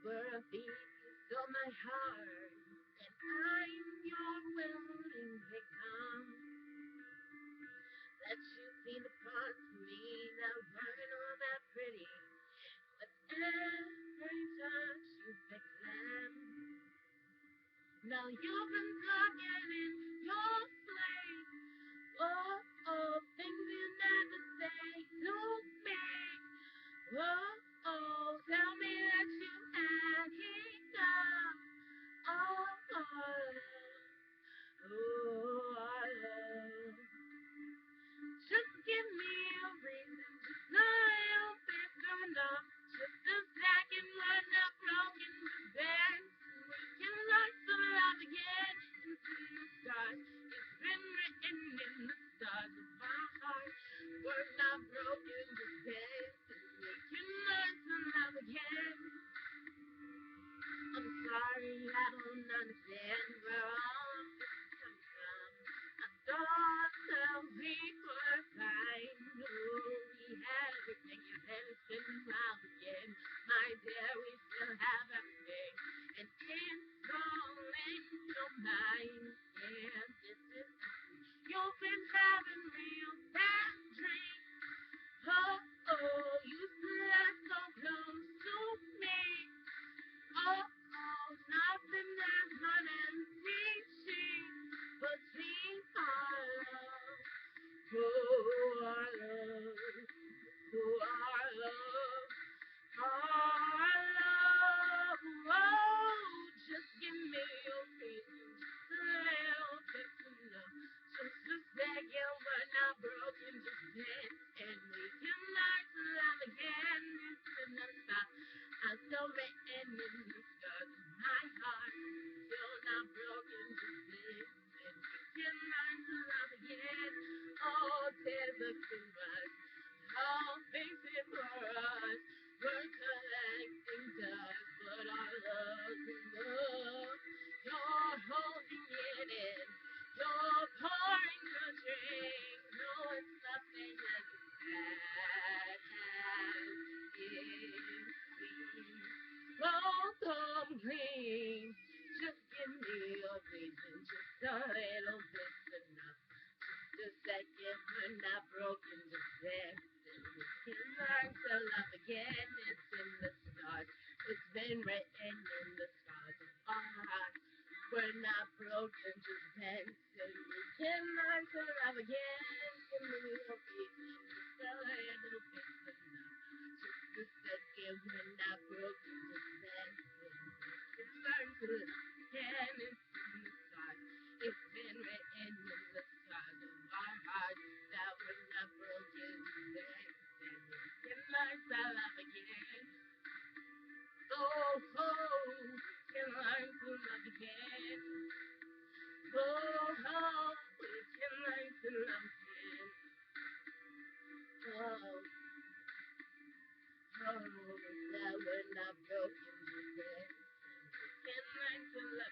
were a piece of my heart, and I'm your willing victim. Let you see the parts of me that weren't all that pretty, but every touch you fix them. Now you've been talking in your sleep. Oh, oh, things you never say to me. Oh, oh, tell me that you had enough. Oh, oh, oh, love. Just give me a reason, just a little bit enough. Just a second when I'm broken to bed. We can learn to love again into the stars. It's been written in the stars of my heart. We're not broken to bed. We can learn to love again. I'm sorry, I don't understand where all of this comes from. I thought that we were fine. Oh, we had everything, and then it's been around again. My dear, we still have everything, and it's all in your mind. Yeah, this is you've been having real bad dreams. Oh, oh, you slept so close to me. Oh, oh, nothing that's not empty sheet between our love, oh, our love, oh, our love, our love. Oh, just give me your reason, just a little bit to love, just a second, we're not broken, just then, and we can learn to love again. It's in the stars. I'm still written in the stars of my heart. Still not broken to this. And we can learn to love again. All tears of goodbye. All fixing for us. We're collecting dust, but our love is love. You're holding it in. You're pouring the drink. No, it's nothing as bad as it won't come clean. Just give me a reason, just a little bit enough. Just a second, we're not broken, just dancing. We can learn to love again. It's in the stars. It's been written in the stars of our hearts. We're not broken, just dancing. We can learn to love again. Give me a reason, just a little bit enough. Just a second, we're not broken, just dancing. We can learn to love again. It's in the stars. It's been written in the stars of our hearts that we're not broken, just dancing. We can learn to love again. Oh, oh, we can learn to love again. Oh, oh, we can learn to love again. Oh, oh, that we're not broken, just dancing. We can learn to love